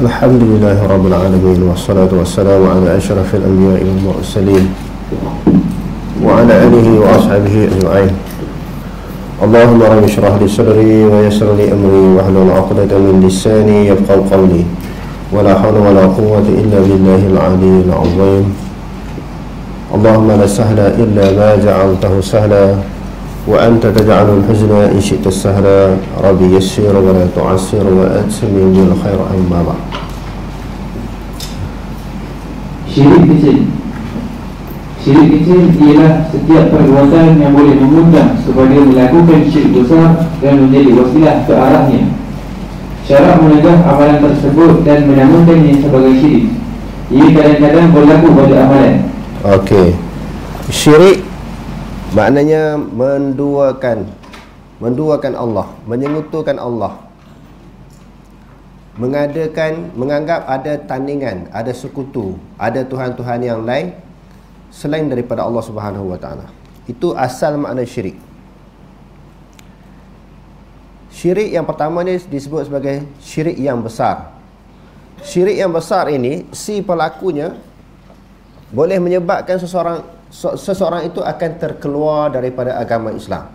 Alhamdulillahi Rabbil Alamin. Wassalatu wassalamu ala ashrafil anbiya'i wal mursalin wa ala alihi wa ashabihi ajma'in. Allahumma rabbi shrah li sadri wa yassir li amri wahlul 'uqdatam min lisani yafqahu qawli. Wa la hawla wa la quwwata illa billahil 'aliyyil 'azim. Allahumma la sahla illa ma ja'altahu sahla wa anta taj'alul huzna in syi'ta sahla. Rabbi yassir wa la tu'assir wa adkhilni bil khair amma ba'd. Syirik kecil. Syirik kecil ialah setiap perbuatan yang boleh mengundang kepada melakukan syirik besar dan menjadi wasilah ke arahnya. Syarat menegak amalan tersebut dan menamakannya sebagai syirik. Ia kadang-kadang berlaku pada amalan. Okey. Syirik maknanya menduakan Allah, menyekutukan Allah, menganggap ada tandingan, ada sekutu, ada Tuhan-Tuhan yang lain selain daripada Allah Subhanahu wa taala. Itu asal makna syirik. Syirik yang pertama ni disebut sebagai syirik yang besar. Syirik yang besar ini, si pelakunya boleh menyebabkan seseorang itu akan terkeluar daripada agama Islam.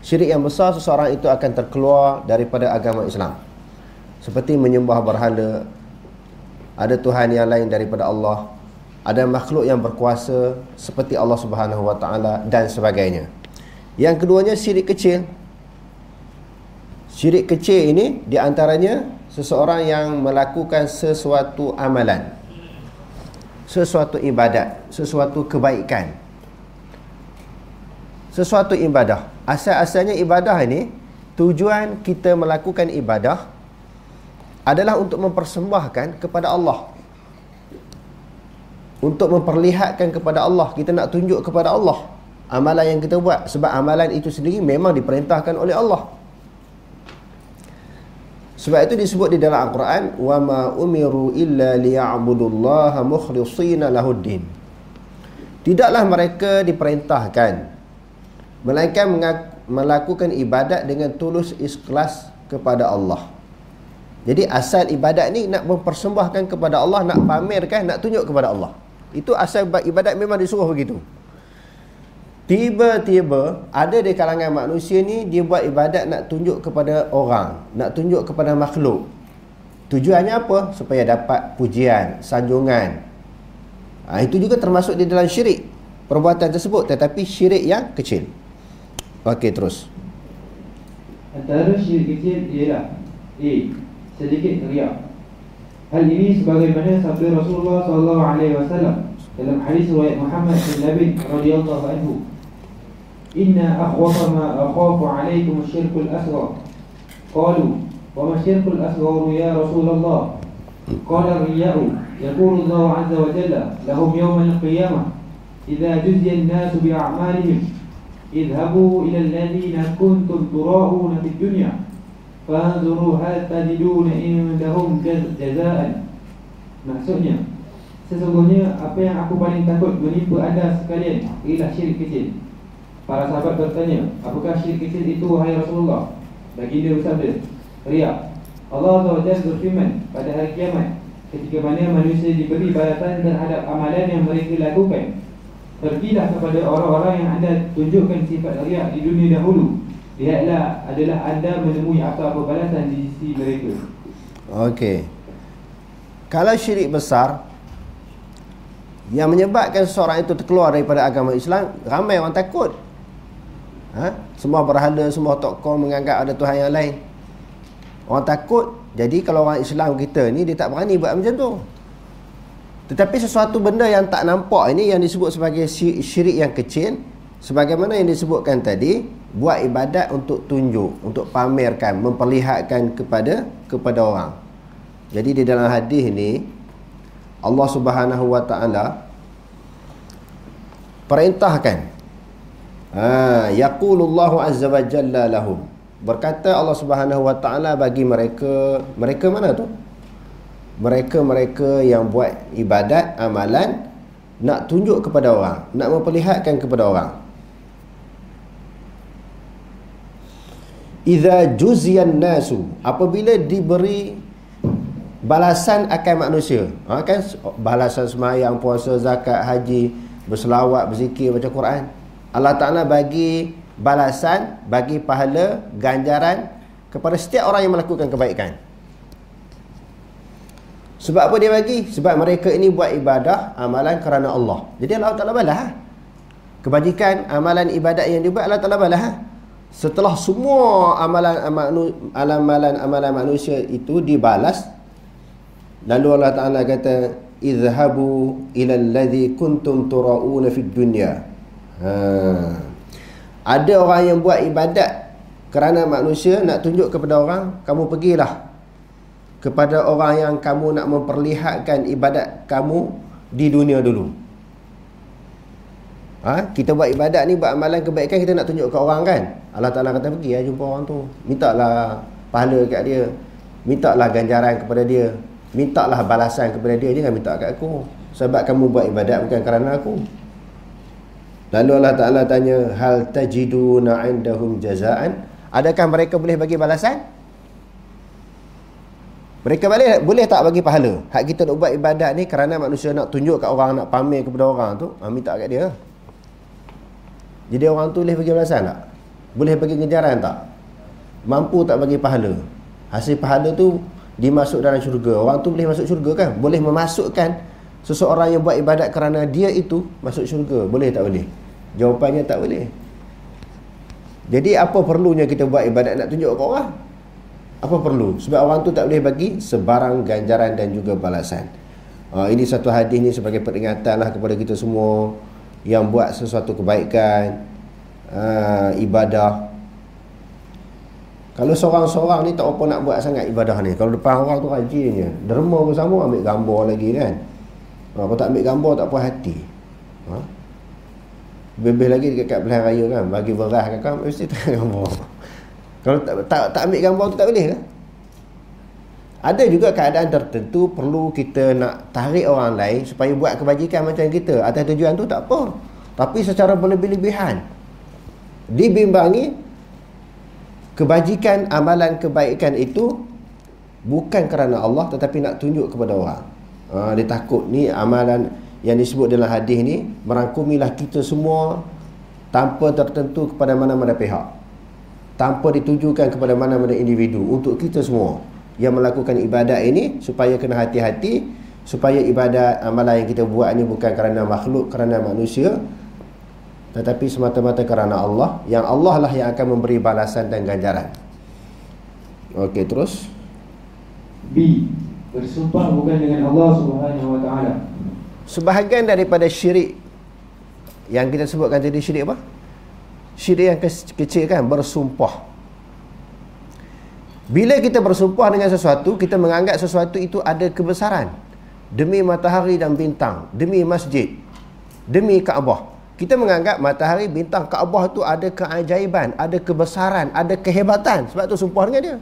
Syirik yang besar, seseorang itu akan terkeluar daripada agama Islam. Seperti menyembah berhala, ada Tuhan yang lain daripada Allah, ada makhluk yang berkuasa seperti Allah Subhanahu wa taala dan sebagainya. Yang keduanya syirik kecil. Syirik kecil ini di antaranya seseorang yang melakukan sesuatu amalan, sesuatu ibadat, sesuatu kebaikan, sesuatu ibadah. Asal-asalnya ibadah ini, tujuan kita melakukan ibadah adalah untuk mempersembahkan kepada Allah, untuk memperlihatkan kepada Allah. Kita nak tunjuk kepada Allah amalan yang kita buat, sebab amalan itu sendiri memang diperintahkan oleh Allah. Sebab itu disebut di dalam Al-Quran, wa ma umiru illa liya'budullaha mukhlishina lahuddin. Tidaklah mereka diperintahkan melainkan melakukan ibadat dengan tulus ikhlas kepada Allah. Jadi asal ibadat ni nak mempersembahkan kepada Allah, nak pamerkan, nak tunjuk kepada Allah. Itu asal ibadat, memang disuruh begitu. Tiba-tiba ada di kalangan manusia ni, dia buat ibadat nak tunjuk kepada orang, nak tunjuk kepada makhluk. Tujuannya apa? Supaya dapat pujian, sanjungan. Itu juga termasuk di dalam syirik, perbuatan tersebut, tetapi syirik yang kecil. Okey, terus. Antara syirik kecil ialah A. Sedikit riak. Hal ini sebagaimana sabda Rasulullah SAW dalam hadis riwayat Muhammad bin Labid radhiyallahu anhu, Inna akhwafa ma akhafu alaikum syirkul asghar. Qalu, wa ma syirkul asghar ya Rasulullah? Qala riya'u yaqulu Allah azza wa jalla lahum yawmal qiyamah idza juziya an-nasu bi a'malihim idhabu ila alladhina kuntum tura'una fid dunya fanzuru hal tajiduna indahum jazaan. Maksudnya, sesungguhnya apa yang aku paling takut menimpa anda sekalian ialah syirik kecil. Para sahabat bertanya, apakah syirik kecil itu wahai Rasulullah? Baginda bersabda, riya. Allah SWT berfirman pada hari kiamat, ketika mana manusia diberi balasan terhadap amalan yang mereka lakukan, pergilah kepada orang-orang yang anda tunjukkan sifat riya di dunia dahulu. Lihatlah adalah anda menemui apa-apa balasan di sisi mereka. Okey. Kalau syirik besar yang menyebabkan seseorang itu terkeluar daripada agama Islam, ramai orang takut. Semua berhala, semua tokoh menganggap ada Tuhan yang lain. Orang takut. Jadi kalau orang Islam kita ni, dia tak berani buat macam tu. Tetapi sesuatu benda yang tak nampak ini, yang disebut sebagai syirik yang kecil, sebagaimana yang disebutkan tadi, buat ibadat untuk tunjuk, untuk pamerkan, memperlihatkan kepada orang. Jadi di dalam hadis ni, Allah Subhanahu wa taala perintahkan, yaqulullahu azza wa jalla lahum, berkata Allah Subhanahu wa taala bagi mereka mana tu? Mereka yang buat ibadat, amalan nak tunjuk kepada orang, nak memperlihatkan kepada orang. Idza juziyan nasu, apabila balasan akan manusia. Kan balasan sembahyang, puasa, zakat, haji, berselawat, berzikir, baca Quran. Allah Ta'ala bagi balasan, bagi pahala, ganjaran kepada setiap orang yang melakukan kebaikan. Sebab apa dia bagi? Sebab mereka ini buat ibadah, amalan kerana Allah. Jadi Allah Ta'ala balas. Kebajikan, amalan, ibadat yang dibuat, Allah Ta'ala balas. Setelah semua amalan manusia itu dibalas, lalu Allah Ta'ala kata, izhabu ilal ladzi kuntum tura'una fid dunya. Ada orang yang buat ibadat kerana manusia, nak tunjuk kepada orang, kamu pergilah kepada orang yang kamu nak memperlihatkan ibadat kamu di dunia dulu. Kita buat ibadat ni, buat amalan kebaikan, kita nak tunjuk ke orang kan. Allah Ta'ala kata, pergi lah jumpa orang tu, mintalah pahala kat dia, mintalah ganjaran kepada dia, mintalah balasan kepada dia, jangan minta kat aku, sebab kamu buat ibadat bukan kerana aku. Lalu Allah Ta'ala tanya, hal tajiduna indahum jazaan, adakah mereka boleh bagi balasan? Mereka boleh tak bagi pahala? Hak kita nak buat ibadat ni kerana manusia nak tunjuk kat orang, nak pamer kepada orang tu, minta kat dia. Jadi orang tu boleh bagi balasan tak? Boleh bagi ganjaran tak? Mampu tak bagi pahala? Hasil pahala tu dimasuk dalam syurga. Orang tu boleh masuk syurga kan? Boleh memasukkan seseorang yang buat ibadat kerana dia itu masuk syurga. Boleh tak boleh? Jawapannya tak boleh. Jadi apa perlunya kita buat ibadat nak tunjuk ke orang? Apa perlu? Sebab orang tu tak boleh bagi sebarang ganjaran dan juga balasan. Ini satu hadis ni sebagai peringatan lah kepada kita semua yang buat sesuatu kebaikan, ibadah. Kalau seorang-seorang ni tak apa nak buat sangat ibadah ni, kalau depan orang tu rajinnya, derma bersama, ambil gambar lagi kan. Kalau tak ambil gambar tak puas hati. Lebih lagi dekat pilihan raya kan, bagi beras kan, mesti tak gambar. Kalau tak ambil gambar tu tak boleh kan. Ada juga keadaan tertentu perlu kita nak tarik orang lain supaya buat kebajikan macam kita. Atas tujuan tu tak apa, tapi secara berlebih-lebihan, dibimbangi kebajikan, amalan kebaikan itu bukan kerana Allah, tetapi nak tunjuk kepada orang. Dia takut ni amalan yang disebut dalam hadis ni merangkumilah kita semua tanpa tertentu kepada mana-mana pihak, tanpa ditujukan kepada mana-mana individu, untuk kita semua yang melakukan ibadat ini, supaya kena hati-hati, supaya ibadat, amalan yang kita buat ni bukan kerana makhluk, kerana manusia, tetapi semata-mata kerana Allah, yang Allah lah yang akan memberi balasan dan ganjaran. Okey, terus B. Bersumpah bukan dengan Allah Subhanahu Wa Taala. Sebahagian daripada syirik yang kita sebutkan tadi, syirik apa? Syirik yang kecil kan, bersumpah. Bila kita bersumpah dengan sesuatu, kita menganggap sesuatu itu ada kebesaran. Demi matahari dan bintang, demi masjid, demi Kaabah. Kita menganggap matahari, bintang, Kaabah itu ada keajaiban, ada kebesaran, ada kehebatan. Sebab tu sumpah dengan dia.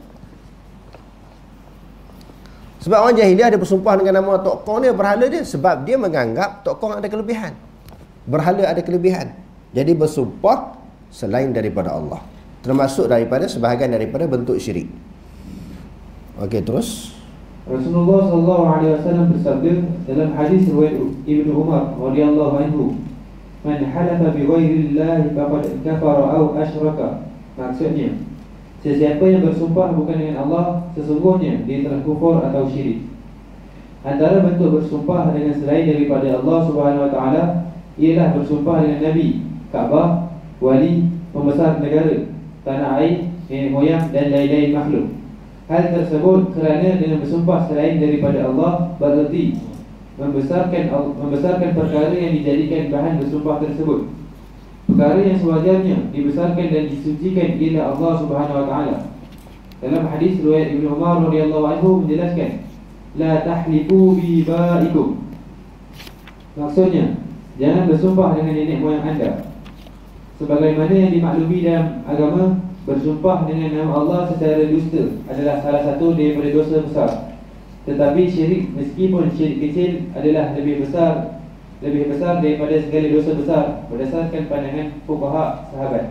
Sebab orang jahiliah dia bersumpah dengan nama tokoh dia, berhala dia, sebab dia menganggap tokoh ada kelebihan, berhala ada kelebihan. Jadi bersumpah selain daripada Allah, termasuk daripada sebahagian daripada bentuk syirik. Okey, terus Rasulullah SAW bersabda dalam hadis riwayat Ibnu Umar radhiyallahu anhu, "Man halafa bi ghairillahi faqad kafara aw asyraka." Maksudnya, sesiapa yang bersumpah bukan dengan Allah, sesungguhnya dia telah kufur atau syirik. Antara bentuk bersumpah dengan selain daripada Allah Subhanahu Wa Taala ialah bersumpah dengan Nabi, Kaabah, wali, pembesar negara, tanah air, nenek moyang dan lain-lain makhluk. Hal tersebut kerana dengan bersumpah selain daripada Allah bererti membesarkan perkara yang dijadikan bahan bersumpah tersebut. Perkara yang sewajarnya dibesarkan dan disucikan ialah Allah Subhanahu Wa Taala. Dalam hadis riwayat Ibnu Umar radhiyallahu anhu menjelaskan, la tahlifu bi baikum. Maksudnya, jangan bersumpah dengan nenek moyang anda. Sebagaimana yang dimaklumi dalam agama, bersumpah dengan nama Allah secara dusta adalah salah satu daripada dosa besar. Tetapi syirik, meskipun syirik kecil, adalah lebih besar daripada segala dosa besar berdasarkan pandangan fuqaha sahabat.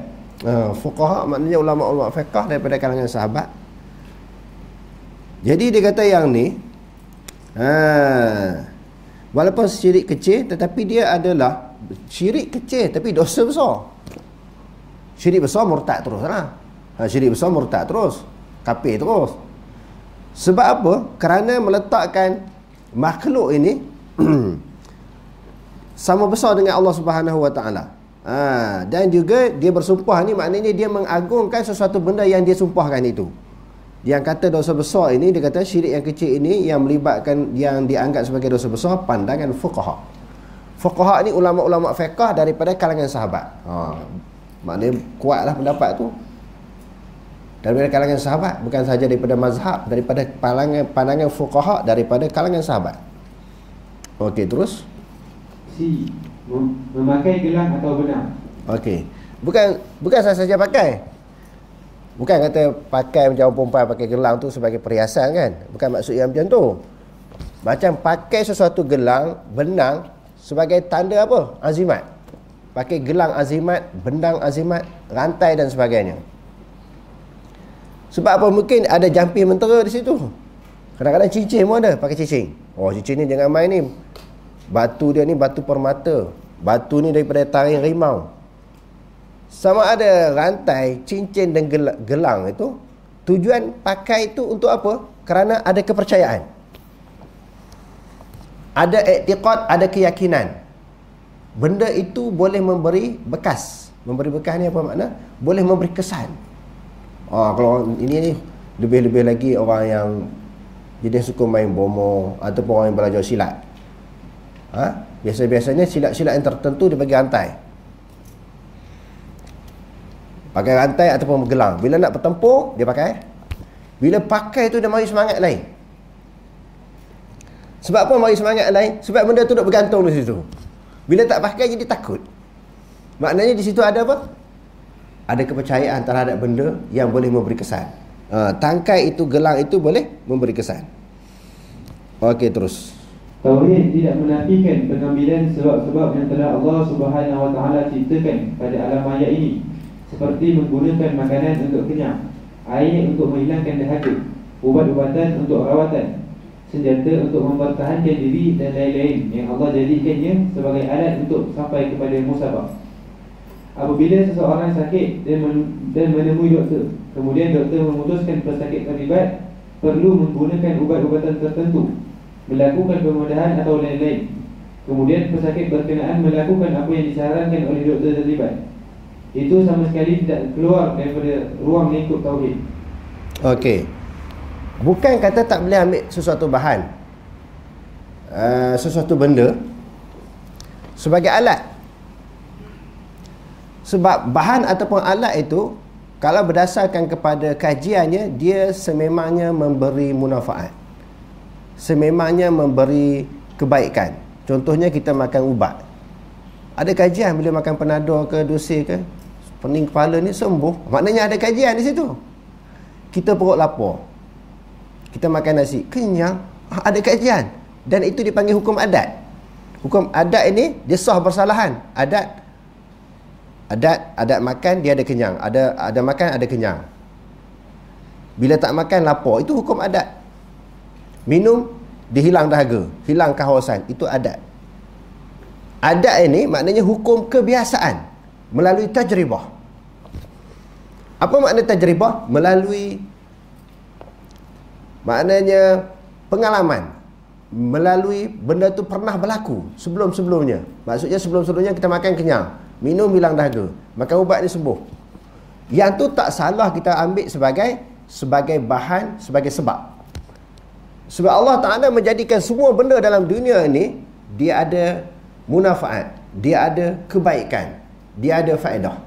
Fuqaha maknanya ulama-ulama fiqh daripada kalangan sahabat. Jadi dia kata yang ni, Walaupun syirik kecil, tetapi dia adalah syirik kecil tapi dosa besar. Syirik besar murtad terus lah. Syirik besar murtad terus, kafir terus. Sebab apa? Kerana meletakkan makhluk ini sama besar dengan Allah Subhanahu Wa Taala. Dan juga dia bersumpah ni, maknanya dia mengagungkan sesuatu benda yang dia sumpahkan itu. Yang kata dosa besar ini, dia kata syirik yang kecil ini yang melibatkan, yang dianggap sebagai dosa besar, pandangan fuqaha. Fuqaha ni ulama-ulama fiqh daripada kalangan sahabat. Maknanya kuatlah pendapat tu daripada kalangan sahabat, bukan sahaja daripada mazhab, daripada pandangan fuqaha daripada kalangan sahabat. Okey, terus memakai gelang atau benang. Okey. Bukan saja pakai. Bukan kata pakai macam perempuan pakai gelang tu sebagai perhiasan kan. Bukan maksud yang macam tu. Macam pakai sesuatu gelang, benang sebagai tanda apa? Azimat. Pakai gelang azimat, benang azimat, rantai dan sebagainya. Sebab apa? Mungkin ada jampi mentera di situ. Kadang-kadang cincin pun ada, pakai cincin. Oh, cincin ni jangan main ni. Batu dia ni batu permata. Batu ni daripada taring rimau. Sama ada rantai, cincin dan gelang itu, tujuan pakai itu untuk apa? Kerana ada kepercayaan, ada i'tiqad, ada keyakinan. Benda itu boleh memberi bekas. Memberi bekas ni apa makna? Boleh memberi kesan. Kalau ini lebih-lebih lagi orang yang jadi suka main bomo ataupun orang yang belajar silat. Biasa-biasanya silat-silat yang tertentu dia bagi rantai. Pakai rantai ataupun gelang. Bila nak bertempur, dia pakai. Bila pakai tu dia mari semangat lain. Sebab apa mari semangat lain? Sebab benda tu duk bergantung di situ. Bila tak pakai jadi takut. Maknanya di situ ada apa? Ada kepercayaan terhadap benda yang boleh memberi kesan. Tangkai itu, gelang itu boleh memberi kesan. Okey, terus. Tauhid tidak menafikan pengambilan sebab-sebab yang telah Allah Subhanahu Wa Taala ciptakan pada alam maya ini, seperti menggunakan makanan untuk kenyang, air untuk menghilangkan dahaga, ubat-ubatan untuk rawatan, senjata untuk mempertahankan diri dan lain-lain yang Allah jadikannya sebagai alat untuk sampai kepada musabah. Apabila seseorang sakit dan menemui doktor, kemudian doktor memutuskan pesakit terlibat perlu menggunakan ubat-ubatan tertentu, melakukan pemudahan atau lain-lain, kemudian pesakit berkenaan melakukan apa yang disarankan oleh doktor terlibat, itu sama sekali tidak keluar daripada ruang lingkup tauhid. Okey. Bukan kata tak boleh ambil sesuatu bahan, sesuatu benda sebagai alat. Sebab bahan ataupun alat itu, kalau berdasarkan kepada kajiannya, dia sememangnya memberi manfaat, sememangnya memberi kebaikan. Contohnya kita makan ubat. Ada kajian bila makan Panadol ke Dosil ke, pening kepala ni sembuh. Maknanya ada kajian di situ. Kita perut lapar, kita makan nasi, kenyang, ada kajian. Dan itu dipanggil hukum adat. Hukum adat ini dia sah bersalahan. Adat makan dia ada kenyang, ada makan ada kenyang. Bila tak makan lapar, itu hukum adat. Minum dihilang dahaga, hilang kehausan, itu adat. Adat ini maknanya hukum kebiasaan melalui tajribah. Apa makna tajribah? Melalui, maknanya pengalaman, melalui benda tu pernah berlaku sebelum-sebelumnya. Maksudnya sebelum-sebelumnya kita makan kenyang, minum hilang dahaga, makan ubat ni sembuh. Yang tu tak salah kita ambil sebagai bahan, sebagai sebab. Sebab Allah Ta'ala menjadikan semua benda dalam dunia ini, dia ada munafaat, dia ada kebaikan, dia ada faedah.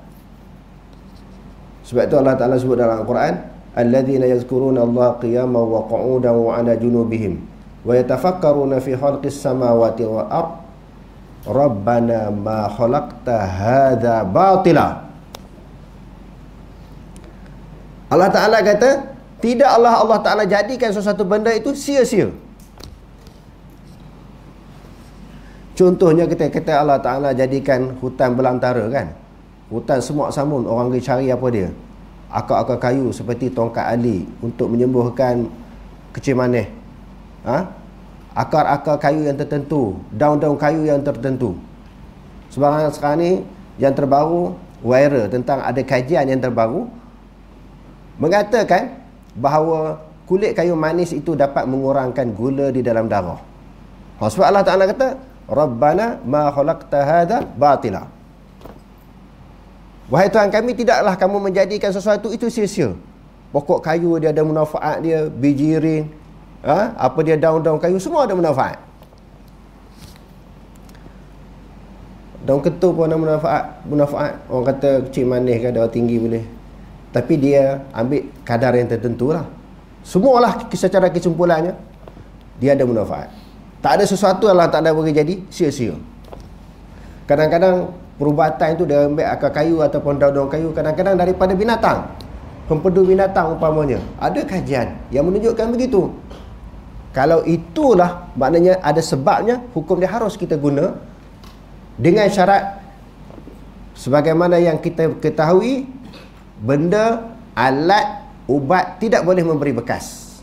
Sebab tu Allah Ta'ala sebut dalam Al-Quran, alladzina yazkuruna Allah qiyaman wa qu'udan wa 'ala junubihim wa yatafakkaruna fi khalqis samawati wal ard rabbana ma khalaqta hadza batila. Allah Ta'ala kata, tidak Allah Ta'ala jadikan sesuatu benda itu sia-sia. Contohnya kita kata Allah Ta'ala jadikan hutan belantara kan, hutan semak samun, orang pergi cari apa dia? Akar-akar kayu seperti tongkat ali untuk menyembuhkan kecil manis, akar-akar kayu yang tertentu, daun-daun kayu yang tertentu. Sekarang ni yang terbaru, viral tentang ada kajian yang terbaru mengatakan bahawa kulit kayu manis itu dapat mengurangkan gula di dalam darah. Sebab Allah Ta'ala kata, Rabbana ma khalaqta hadha batila. Wahai Tuhan kami, tidaklah kamu menjadikan sesuatu itu sia-sia. Pokok kayu dia ada manfaat dia, bijirin, apa dia daun-daun kayu, semua ada manfaat. Daun ketul pun ada manfaat. Orang kata kecil manis ke, darah tinggi boleh. Tapi dia ambil kadar yang tertentu lah. Semualah secara kesimpulannya dia ada manfaat. Tak ada sesuatu Allah tak ada bagi jadi sia-sia. Kadang-kadang perubatan itu dia ambil akar kayu ataupun daun-daun kayu, kadang-kadang daripada binatang, empedu binatang umpamanya. Ada kajian yang menunjukkan begitu. Kalau itulah maknanya ada sebabnya, hukum dia harus kita guna dengan syarat sebagaimana yang kita ketahui, benda, alat, ubat tidak boleh memberi bekas.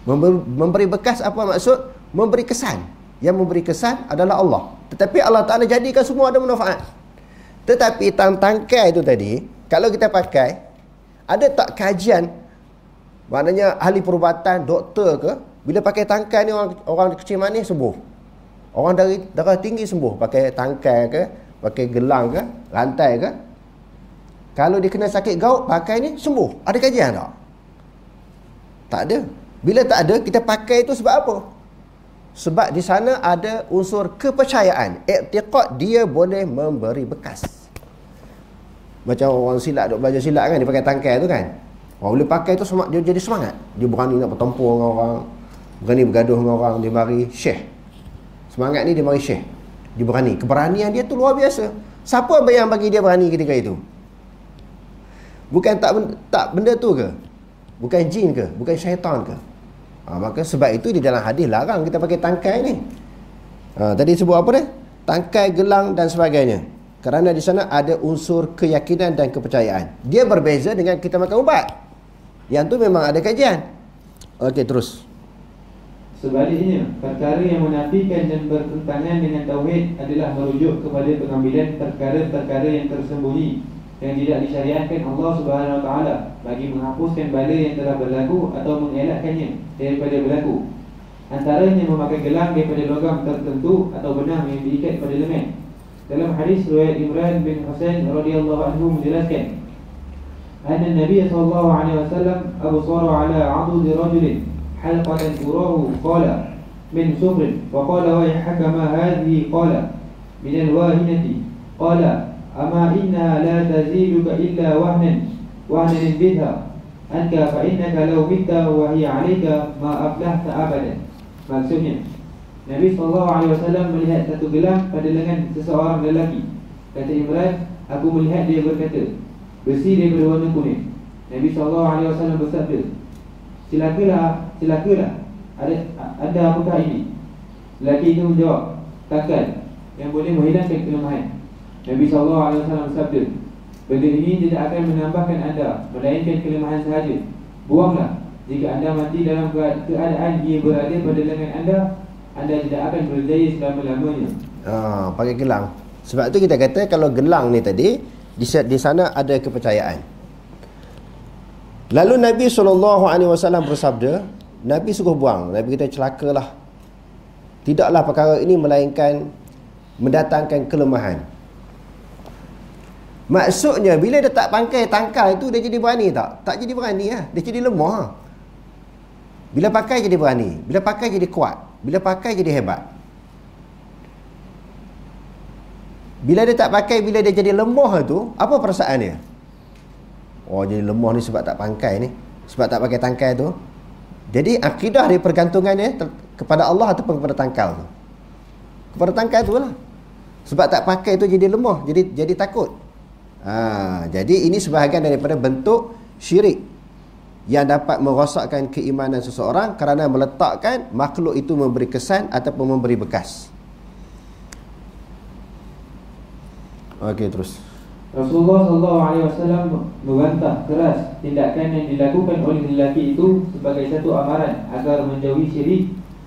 Memberi bekas apa maksud? Memberi kesan. Yang memberi kesan adalah Allah. Tetapi Allah Ta'ala jadikan semua ada manfaat. Tetapi tangkai itu tadi, kalau kita pakai, ada tak kajian, maknanya ahli perubatan, doktor ke, bila pakai tangkai ni orang kecil manis sembuh, orang dari darah tinggi sembuh, pakai tangkai ke, pakai gelang ke, rantai ke. Kalau dia kena sakit gout, pakai ni sembuh. Ada kajian tak? Tak ada. Bila tak ada, kita pakai itu sebab apa? Sebab di sana ada unsur kepercayaan, i'tiqad dia boleh memberi bekas. Macam orang silat, duk belajar silat kan, dia pakai tangkai tu kan. Orang boleh pakai tu, dia jadi semangat. Dia berani nak bertempur dengan orang, berani bergaduh dengan orang, dia mari syekh. Semangat ni dia mari syekh. Dia berani. Keberanian dia tu luar biasa. Siapa yang bagi dia berani ketika itu? Bukan tak benda tu ke? Bukan jin ke? Bukan syaitan ke? Maka sebab itu di dalam hadis larang kita pakai tangkai ni. Tadi sebut apa dia? Tangkai, gelang dan sebagainya. Kerana di sana ada unsur keyakinan dan kepercayaan. Dia berbeza dengan kita makan ubat. Yang tu memang ada kajian. Okey, terus. Sebaliknya, perkara yang menafikan dan bertentangan dengan tauhid adalah merujuk kepada pengambilan perkara-perkara yang tersembunyi yang tidak disyariatkan Allah Subhanahu Wa Taala bagi menghapuskan bala yang telah berlaku atau mengelakkannya daripada berlaku. Antaranya memakai gelang daripada logam tertentu atau benang yang diikat pada lengan. Dalam hadis riwayat Imran bin Husain radhiyallahu anhu menjelaskan, anna Nabi sallallahu alaihi wasallam absara ala 'adud rajulin halqatan urahu qala min sufrin wa qala wa hakama hadhihi qala min al-wahinati qala ama inna la taziduka illa wahnan bidha anka fa innaka law mitta wa hiya 'alayka ma aflahta abadan. Maksudnya, Nabi SAW melihat satu gelang pada lengan seseorang lelaki. Kata Imran, aku melihat dia berkata, besi daripada warna kuning. Nabi SAW bersabda, Silakan, ada apakah ini? Lelaki itu menjawab, takkan, yang boleh menghilangkan kelemahan. Nabi SAW bersabda, benda ini tidak akan menambahkan anda, melainkan kelemahan sahaja. Buanglah. Jika anda mati dalam keadaan ia berada pada lengan anda tidak akan berjaya selama-lamanya. Pakai gelang. Sebab tu kita kata kalau gelang ni tadi di sana ada kepercayaan. Lalu Nabi SAW bersabda, Nabi suruh buang. Nabi kata celakalah. Tidaklah perkara ini melainkan mendatangkan kelemahan. Maksudnya bila dia tak pakai tangkai itu, dia jadi berani tak? Tak jadi berani lah. Dia jadi lemah. Bila pakai jadi berani. Bila pakai jadi kuat. Bila pakai jadi hebat. Bila dia tak pakai, bila dia jadi lemah tu, apa perasaan dia? Oh, jadi lemah ni sebab tak pakai ni, sebab tak pakai tangkai tu. Jadi akidah dia pergantungan dia kepada Allah ataupun kepada tangkai tu. Kepada tangkai tu lah. Sebab tak pakai tu jadi lemah, jadi takut. Jadi ini sebahagian daripada bentuk syirik yang dapat merosakkan keimanan seseorang kerana meletakkan makhluk itu memberi kesan ataupun memberi bekas. Okey, terus. Rasulullah SAW membantah keras tindakan yang dilakukan oleh lelaki itu sebagai satu amaran agar menjauhi syirik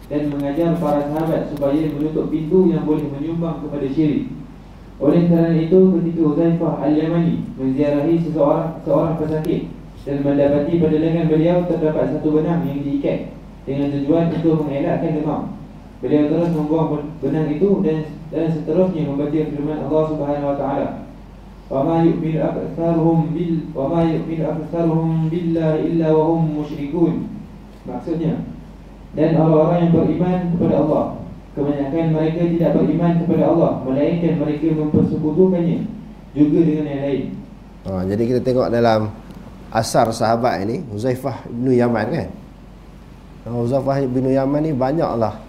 dan mengajar para sahabat supaya menutup pintu yang boleh menyumbang kepada syirik. Oleh kerana itu, ketika Huzaifah Al-Yamani menziarahi seorang pesakit dan mendapati pada lengan beliau terdapat satu benang yang diikat dengan tujuan untuk mengelakkan demam, beliau terus membuang benang itu dan seterusnya membaca firman Allah Subhanahu wa taala, "Wa ma yu'minu aktsaruhum billahi illa wa hum musyrikun." Maksudnya, dan orang-orang yang beriman kepada Allah, kebanyakan mereka tidak beriman kepada Allah, melainkan mereka mempersekutukannya juga dengan yang lain. Jadi kita tengok dalam asar sahabat ini, Huzaifah bin Yaman kan. Huzaifah bin Yaman ni banyaklah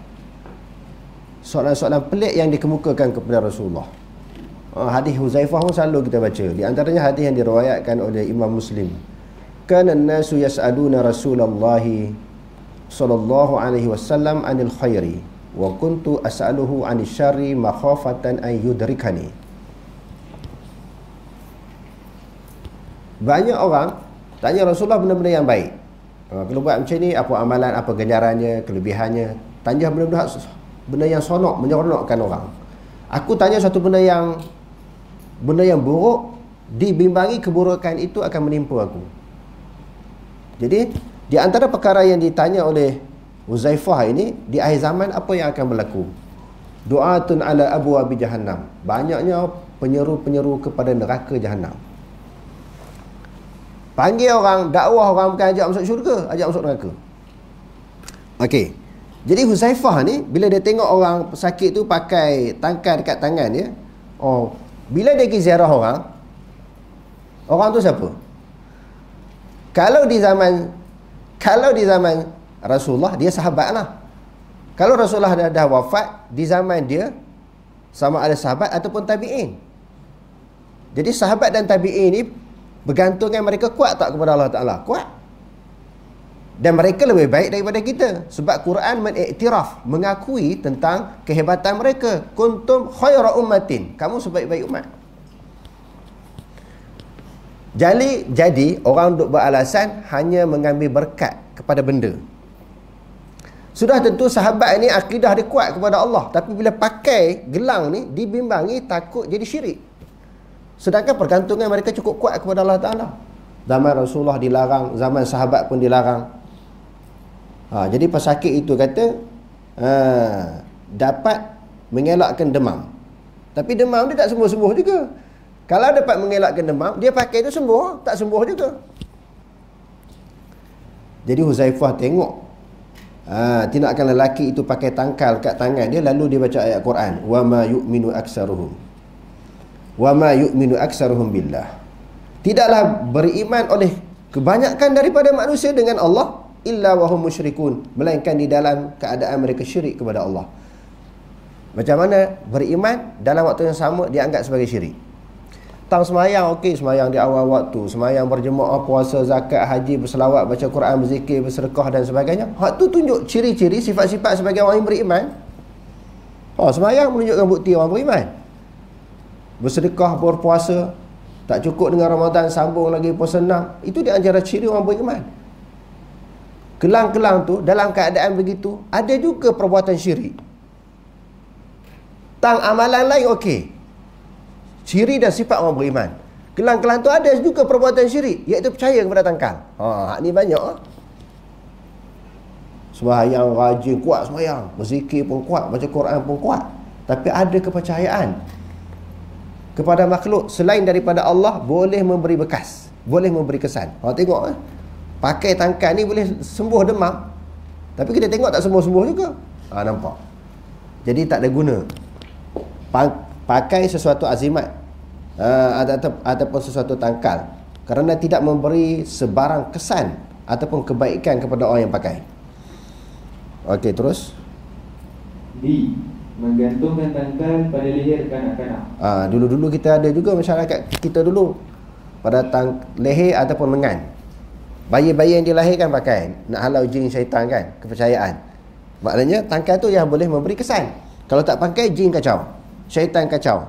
soalan-soalan pelik yang dikemukakan kepada Rasulullah. Hadis Huzaifah pun selalu kita baca. Di antaranya hadis yang diriwayatkan oleh Imam Muslim. Kana an-nasu yas'aluna Rasulullah sallallahu alaihi wasallam anil khairi wa kuntu as'aluhu 'anil syarri makhafatan an yudrikani. Banyak orang tanya Rasulullah benda-benda yang baik. Kalau buat macam ni, apa amalan, apa ganjarannya, kelebihannya. Tanya benda yang sonok, menyeronokkan orang. Aku tanya satu benda yang buruk, dibimbangi keburukan itu akan menimpa aku. Jadi di antara perkara yang ditanya oleh Huzaifah ini, di akhir zaman apa yang akan berlaku? Du'atun ala abwabi jahannam. Banyaknya penyeru-penyeru kepada neraka jahannam. Panggil orang, dakwah orang, bukan ajak masuk syurga, ajak masuk neraka. Okey. Jadi Huzaifah ni, bila dia tengok orang sakit tu pakai tangkal dekat tangan dia, bila dia pergi ziarah orang tu siapa? Kalau di zaman Rasulullah, dia sahabat lah. Kalau Rasulullah dah wafat, di zaman dia sama ada sahabat ataupun tabi'in. Jadi sahabat dan tabi'in ni bergantungan mereka kuat tak kepada Allah Ta'ala? Kuat. Dan mereka lebih baik daripada kita. Sebab Quran mengiktiraf, mengakui tentang kehebatan mereka. Kuntum khaira ummatin. Kamu sebaik-baik umat. Jadi orang duk beralasan hanya mengambil berkat kepada benda. Sudah tentu sahabat ini akidah dia kuat kepada Allah. Tapi bila pakai gelang ni, dibimbangi takut jadi syirik. Sedangkan pergantungan mereka cukup kuat kepada Allah Ta'ala. Zaman Rasulullah dilarang, zaman sahabat pun dilarang. Jadi pesakit itu kata dapat mengelakkan demam. Tapi demam dia tak sembuh-sembuh juga. Kalau dapat mengelakkan demam, dia pakai itu sembuh, tak sembuh juga. Jadi Huzaifah tengok tindakan lelaki itu pakai tangkal kat tangan dia, lalu dia baca ayat Quran, wa ma yu'minu aktsaruhum billah. Tidaklah beriman oleh kebanyakan daripada manusia dengan Allah illa wa hum musyrikun, melainkan di dalam keadaan mereka syirik kepada Allah. Macam mana beriman dalam waktu yang sama dianggap sebagai syirik? Tang semayang, okey, semayang di awal waktu, semayang berjemaah, puasa, zakat, haji, berselawat, baca Quran, berzikir, bersedekah dan sebagainya. Hak tu tunjuk ciri-ciri sifat-sifat sebagai orang yang beriman. Semayang menunjukkan bukti orang beriman. Bersedekah, berpuasa, tak cukup dengan Ramadan, sambung lagi puasa 6. Itu di antara ciri orang beriman. Kelang-kelang tu dalam keadaan begitu, ada juga perbuatan syirik. Tang amalan lain okey, ciri dan sifat orang beriman. Kelang-kelang tu ada juga perbuatan syirik, iaitu percaya kepada tangkal. Hak ni banyak. Sembahyang rajin, kuat sembahyang, berzikir pun kuat, baca Quran pun kuat, tapi ada kepercayaan kepada makhluk selain daripada Allah boleh memberi bekas, boleh memberi kesan. Tengok pakai tangkal ni boleh sembuh demam, tapi kita tengok tak sembuh-sembuh juga. Nampak. Jadi tak ada guna pakai sesuatu azimat ataupun sesuatu tangkal, kerana tidak memberi sebarang kesan ataupun kebaikan kepada orang yang pakai. Okey, terus B. Menggantungkan tangkal pada leher kanak-kanak. Dulu-dulu kita ada juga, masyarakat kita dulu pada leher ataupun lengan. Bayi-bayi yang dilahirkan pakai, nak halau jin syaitan kan, kepercayaan. Maknanya tangkal tu yang boleh memberi kesan. Kalau tak pakai, jin kacau, syaitan kacau.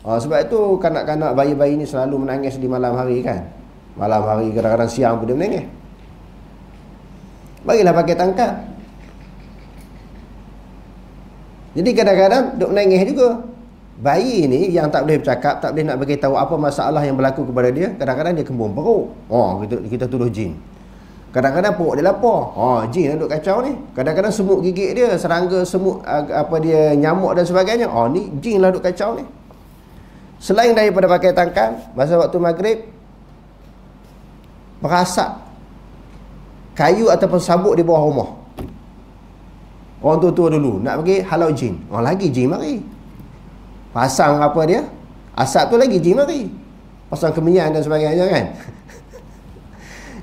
Sebab itu kanak-kanak bayi-bayi ni selalu menangis di malam hari kan. Malam hari, kadang-kadang siang pun dia menangis. Bagilah pakai tangkal. Jadi kadang-kadang duk menangis juga. Bayi ni yang tak boleh bercakap, tak boleh nak bagi tahu apa masalah yang berlaku kepada dia, kadang-kadang dia kembung perut. Kita tuduh jin. Kadang-kadang perut dia lapar. Jin yang duk kacau ni. Kadang-kadang semut gigit dia, serangga, semut dia nyamuk dan sebagainya. Ni jin lah duk kacau ni. Selain daripada pakai tangkal, masa waktu maghrib merasap kayu ataupun sabuk di bawah rumah. Orang tua-tua dulu nak pergi halau jin. Lagi jin mari. Pasang apa dia? Asap tu lagi jin mari. Pasang kemenyan dan sebagainya kan.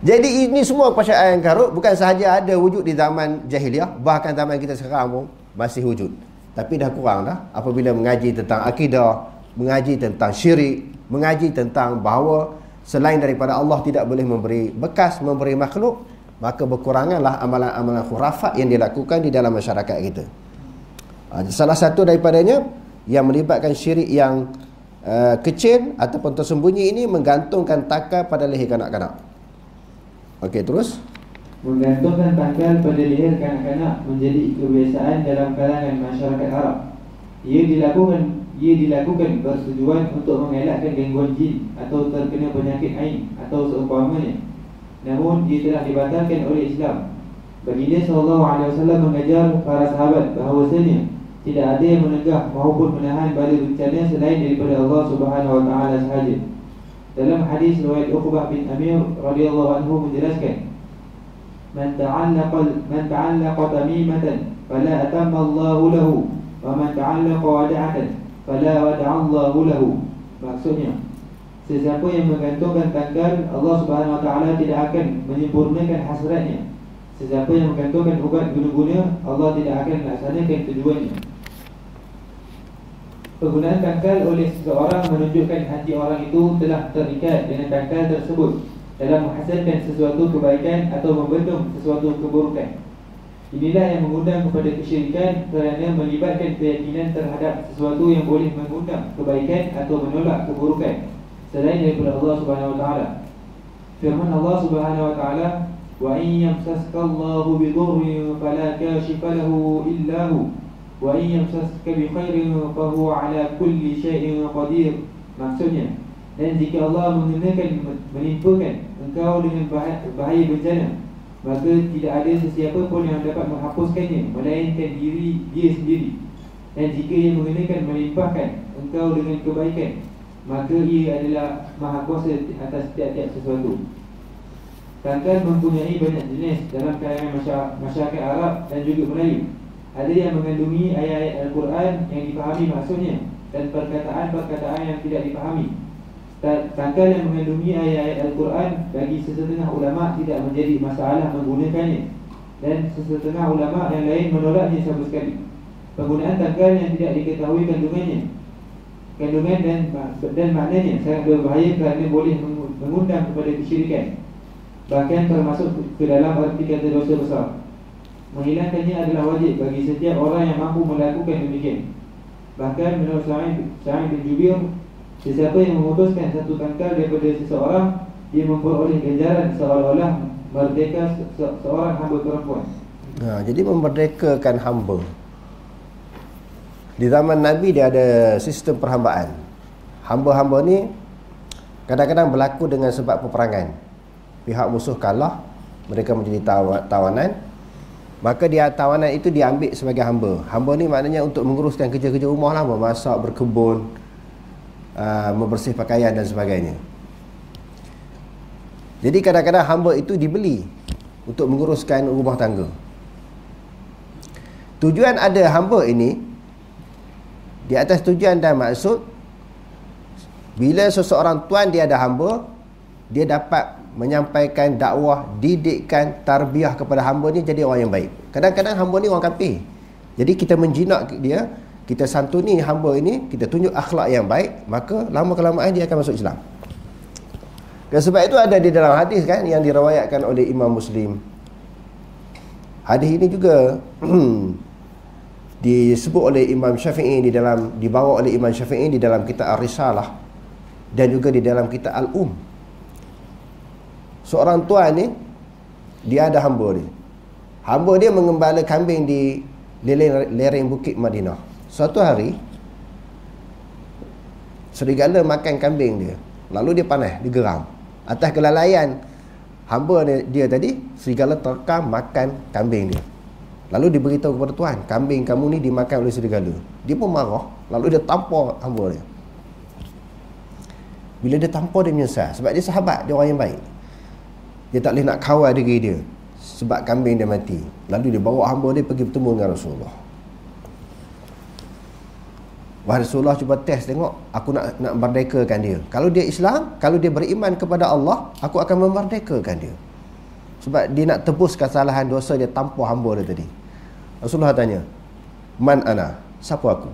Jadi ini semua kepercayaan karut bukan sahaja ada wujud di zaman jahiliah, bahkan zaman kita sekarang pun masih wujud. Tapi dah kurang dah apabila mengaji tentang akidah, mengaji tentang syirik, mengaji tentang bahawa selain daripada Allah tidak boleh memberi bekas, memberi makhluk, maka berkuranganlah amalan-amalan khurafat yang dilakukan di dalam masyarakat kita. Salah satu daripadanya yang melibatkan syirik yang kecil ataupun tersembunyi ini menggantungkan tangkal pada leher kanak-kanak. Okey, terus. Menggantungkan tangkal pada leher kanak-kanak menjadi kebiasaan dalam kalangan masyarakat Arab. Ia dilakukan bertujuan untuk mengelakkan gangguan jin atau terkena penyakit ain atau seumpamanya. Namun ia telah dibatalkan oleh Islam. Baginda SAW mengajar para sahabat bahawasanya tidak ada yang menegah maupun menahan bala bencana selain daripada Allah Subhanahu Wa Taala sahaja. Dalam hadis riwayat Uqbah bin Amir radhiyallahu anhu menjelaskan, Man ta'allaqa tamimatan fala atamma Allahu lahu, wa man ta'allaqa wada'atan fala wada'a Allahu lahu. Maksudnya, sesiapa yang menggantungkan tangkal, Allah Subhanahu Wa Taala tidak akan menyempurnakan hasratnya. Sesiapa yang menggantungkan ubat guna-guna, Allah tidak akan melaksanakan tujuannya. Penggunaan tangkal oleh seseorang menunjukkan hati orang itu telah terikat dengan tangkal tersebut dalam menghasilkan sesuatu kebaikan atau membendung sesuatu keburukan. Inilah yang mengundang kepada kesyirikan kerana melibatkan keyakinan terhadap sesuatu yang boleh mengundang kebaikan atau menolak keburukan selain daripada Allah Subhanahu Wa Taala. Firman Allah Subhanahu Wa Taala, "Wa in yamsaskallahu bidurrin fala kashifa lahu illa hu, wa in yamsaska bi khairin fa huwa ala kulli syai'in qadir." Maksudnya, dan jika Allah menimpakan engkau dengan bahaya bencana, maka tidak ada sesiapa pun yang dapat menghapuskannya melainkan dia sendiri. Dan jika ia mengenakan melimpahkan engkau dengan kebaikan, maka ia adalah maha kuasa atas setiap-tiap sesuatu. Tangkal mempunyai banyak jenis dalam kalangan masyarakat Arab dan juga Melayu. Ada yang mengandungi ayat-ayat Al-Quran yang dipahami maksudnya dan perkataan-perkataan yang tidak dipahami. Tangkal yang mengandungi ayat-ayat Al-Quran bagi sesetengah ulama tidak menjadi masalah menggunakannya, dan sesetengah ulama yang lain menolaknya sama sekali. Penggunaan tangkal yang tidak diketahui kandungan dan maknanya sangat berbahaya kerana boleh mengundang kepada kesyirikan, bahkan termasuk ke dalam arti kata dosa besar. Menghilangkannya adalah wajib bagi setiap orang yang mampu melakukan demikian. Bahkan menurut Sa'id bin Jubair, sesiapa yang memutuskan satu tangkal daripada seseorang, dia memperoleh ganjaran seolah-olah merdeka seorang hamba perempuan. Jadi memerdekakan hamba. Di zaman Nabi dia ada sistem perhambaan. Hamba-hamba ni kadang-kadang berlaku dengan sebab peperangan. Pihak musuh kalah, mereka menjadi tawanan. Maka tawanan itu diambil sebagai hamba. Hamba ni maknanya untuk menguruskan kerja-kerja rumah lah, memasak, berkebun, membersih pakaian dan sebagainya. Jadi kadang-kadang hamba itu dibeli untuk menguruskan rumah tangga. Tujuan ada hamba ini, di atas tujuan dan maksud, bila seseorang tuan dia ada hamba, dia dapat menyampaikan dakwah, didikan, tarbiyah kepada hamba ni jadi orang yang baik. Kadang-kadang hamba ni orang kafir, jadi kita menjinak dia, kita santuni hamba ini, kita tunjuk akhlak yang baik, maka lama-kelamaan dia akan masuk Islam. Dan sebab itu ada di dalam hadis kan yang diriwayatkan oleh Imam Muslim. Hadis ini juga disebut oleh Imam Syafi'i dibawa oleh Imam Syafi'i di dalam kitab Ar-Risalah dan juga di dalam kitab Al-Um. Seorang tuan ni, dia ada hamba dia. Hamba dia mengembala kambing di lereng bukit Madinah. Suatu hari serigala makan kambing dia, lalu dia panas, dia geram. Atas kelalaian hamba dia tadi, serigala terkam makan kambing dia. Lalu diberitahu kepada Tuhan, kambing kamu ni dimakan oleh serigala. Dia pun marah, lalu dia tampar hamba dia. Bila dia tampar, dia menyesal sebab dia sahabat, dia orang yang baik. Dia tak boleh nak kawal diri dia sebab kambing dia mati. Lalu dia bawa hamba dia pergi bertemu dengan Rasulullah. Wahai Rasulullah, cuba test tengok, aku nak merdekakan dia. Kalau dia Islam, kalau dia beriman kepada Allah, aku akan memerdekakan dia. Sebab dia nak tebus kesalahan dosa dia tampar hamba dia tadi. Rasulullah tanya, man ana? Siapa aku?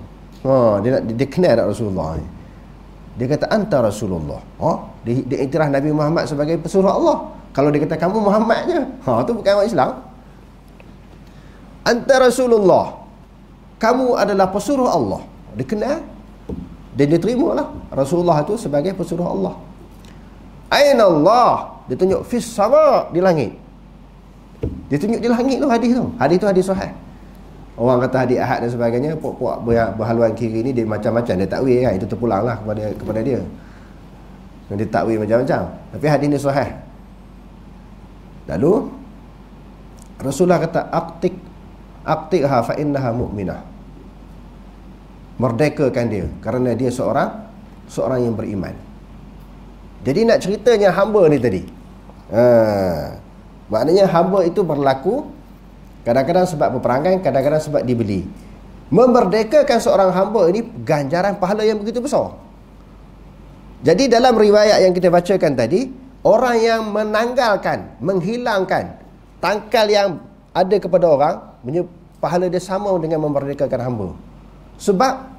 Dia kenal tak Rasulullah ni? Dia kata, anta Rasulullah. Dia iktiraf Nabi Muhammad sebagai pesuruh Allah. Kalau dia kata kamu Muhammad je, tu bukan orang Islam. Anta Rasulullah, kamu adalah pesuruh Allah. Dia kenal dan dia terima lah Rasulullah itu sebagai pesuruh Allah. Aina Allah? Dia tunjuk fis sama, di langit. Dia tunjuk di langit tu hadis tu. Hadis tu hadis sahih. Orang kata hadis ahad dan sebagainya, puak-puak berhaluan kiri ni dia macam-macam, dia takwil kan, itu terpulanglah kepada dia. Dan dia takwil macam-macam. Tapi hadis ni sahih. Lalu Rasulullah kata, aqtiqha fa innaha mu'minah. Merdekakan dia kerana dia seorang yang beriman. Jadi nak ceritanya hamba ni tadi, maknanya hamba itu berlaku kadang-kadang sebab peperangan, kadang-kadang sebab dibeli. Memerdekakan seorang hamba ini ganjaran pahala yang begitu besar. Jadi dalam riwayat yang kita bacakan tadi, orang yang menanggalkan, menghilangkan tangkal yang ada kepada orang, pahala dia sama dengan memerdekakan hamba. Sebab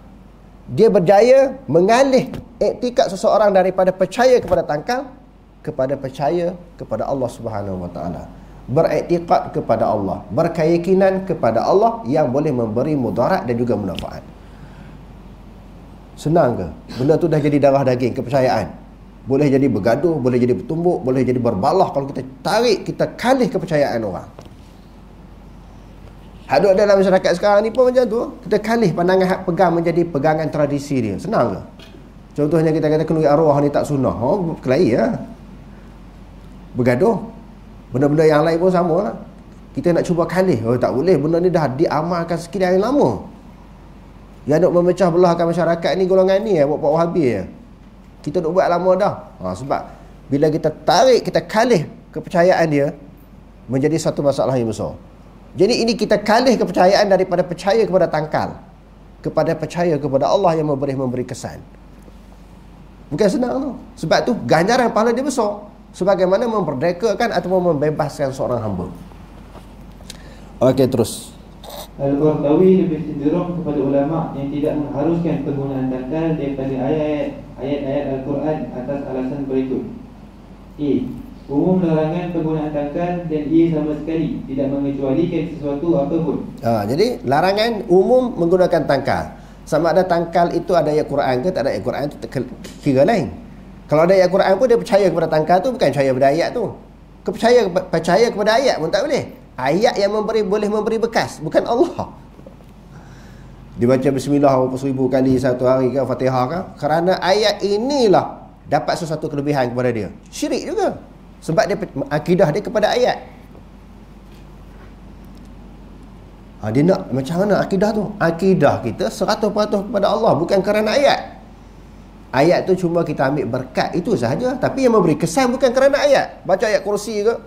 dia berjaya mengalih iktikad seseorang daripada percaya kepada tangkal kepada percaya kepada Allah Subhanahu Wa Taala. Beriktikad kepada Allah, berkeyakinan kepada Allah yang boleh memberi mudarat dan juga manfaat. Senang ke? Benda tu dah jadi darah daging kepercayaan. Boleh jadi bergaduh, boleh jadi bertumbuk, boleh jadi berbalah kalau kita tarik, kita kalih kepercayaan orang. Hadut dalam masyarakat sekarang ni pun macam tu. Kita kalih pandangan hak pegang menjadi pegangan tradisi dia. Senang ke? Contohnya kita kata kenuri arwah ni tak sunnah. Kelahi lah. Bergaduh. Benda-benda yang lain pun sama lah. Kita nak cuba kalih. Tak boleh. Benda ni dah diamalkan sekian yang lama. Yang nak memecah belahkan masyarakat ni, golongan ni buat Wahabi. Kita nak buat lama dah. Sebab bila kita tarik, kita kalih kepercayaan dia, menjadi satu masalah yang besar. Jadi ini kita kalih kepercayaan daripada percaya kepada tangkal kepada percaya kepada Allah yang memberi kesan. Bukan senang tu. Sebab tu ganjaran pahala dia besar. Sebagaimana memerdekakan ataupun membebaskan seorang hamba. Okey, terus. Al-Qardawi lebih cenderung kepada ulama yang tidak mengharuskan penggunaan tangkal daripada ayat-ayat Al-Quran atas alasan berikut. A. Umum larangan penggunaan tangkal dan ia sama sekali tidak mengecualikan sesuatu apapun. Jadi larangan umum menggunakan tangkal. Sama ada tangkal itu ada ayat Quran ke tak ada ayat Quran, itu kira lain. Kalau ada ayat Quran pun dia percaya kepada tangkal tu, bukan percaya kepada ayat tu. Percaya kepada ayat pun tak boleh. Ayat yang boleh memberi bekas, bukan Allah. Dibaca bismillah berapa seribu kali satu hari ke, Fatihah ke, kerana ayat inilah dapat sesuatu kelebihan kepada dia. Syirik juga. Sebab dia akidah dia kepada ayat. Dia nak macam mana akidah tu? Akidah kita 100% kepada Allah, bukan kerana ayat. Ayat tu cuma kita ambil berkat itu sahaja. Tapi yang memberi kesan bukan kerana ayat. Baca ayat kursi ke,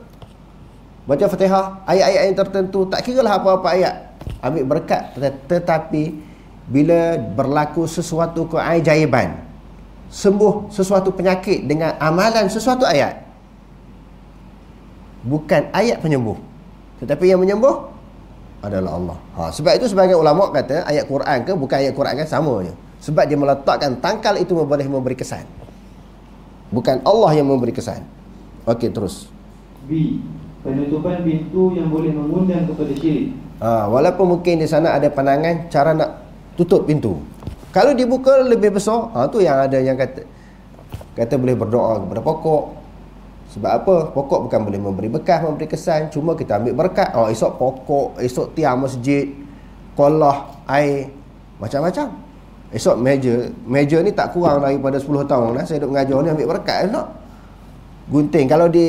baca Fatihah, ayat-ayat yang tertentu, tak kira lah apa-apa ayat, ambil berkat. Tetapi bila berlaku sesuatu keajaiban, sembuh sesuatu penyakit dengan amalan sesuatu ayat, bukan ayat penyembuh, tetapi yang menyembuh adalah Allah. Sebab itu sebagai ulama kata ayat Quran ke bukan ayat Quran kan sama je. Sebab dia meletakkan tangkal itu boleh memberi kesan, bukan Allah yang memberi kesan. Okey, terus. B. Penutupan pintu yang boleh mengundang kepada syirik. Walaupun mungkin di sana ada pandangan cara nak tutup pintu. Kalau dibuka lebih besar, tu yang ada yang kata boleh berdoa kepada pokok. Sebab apa? Pokok bukan boleh memberi bekas, memberi kesan, cuma kita ambil berkat. Esok pokok, esok tiang masjid, kolah, air, macam-macam. Esok meja ni tak kurang daripada 10 tahun dah saya duk mengajar ni, ambil berkat esok. Gunting, kalau di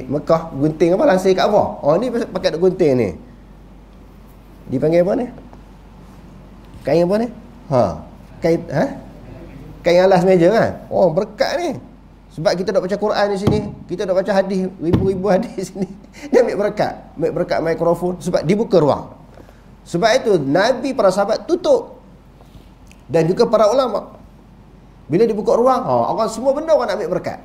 Mekah gunting apa, langsir Kaabah. Oh ni pakai duk gunting ni. Dipanggil apa ni? Kain apa ni? Kain alas meja kan? Oh, berkat ni. Sebab kita dah baca Quran di sini, kita dah baca hadis, ribu-ribu hadis di sini. Dia ambil berkat mikrofon sebab dibuka ruang. Sebab itu Nabi, para sahabat tutup. Dan juga para ulama. Bila dibuka ruang, orang semua benda orang nak ambil berkat.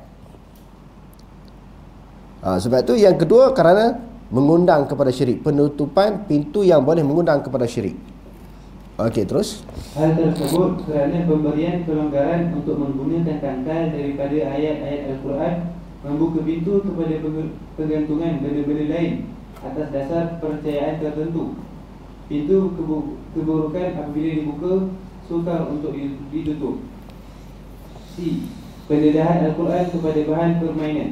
Sebab itu yang kedua, kerana mengundang kepada syirik. Penutupan pintu yang boleh mengundang kepada syirik. Okey, terus. Hal tersebut kerana pemberian kelonggaran untuk menggunakan tangkal daripada ayat-ayat Al-Quran membuka pintu kepada pergantungan benda-benda lain atas dasar percayaan tertentu. Pintu keburukan apabila dibuka sukar untuk ditutup. C. Pendedahan Al-Quran kepada bahan permainan.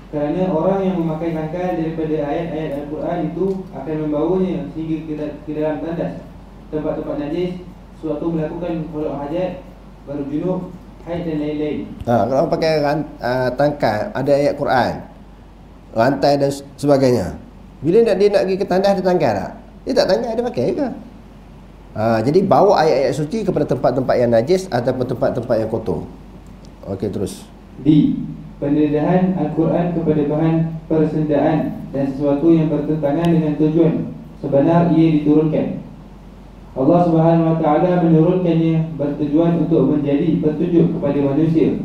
Kerana orang yang memakai tangkal daripada ayat-ayat Al-Quran itu akan membawanya sehingga ke dalam tandas, tempat-tempat najis, suatu melakukan khuluk hajat, baru junub, haid dan lain-lain. Kalau orang pakai tangkal, ada ayat Quran, rantai dan sebagainya, bila dia nak pergi ke tandas, ada tangkal tak? Dia tak tangkal, dia pakai ke? Jadi bawa ayat-ayat suci kepada tempat-tempat yang najis ataupun tempat-tempat yang kotor. Okey, terus. D. Pendedahan Al-Quran kepada bahan persendaan dan sesuatu yang bertentangan dengan tujuan sebenar ia diturunkan. Allah Subhanahu Wa Taala menurunkannya bertujuan untuk menjadi petunjuk kepada manusia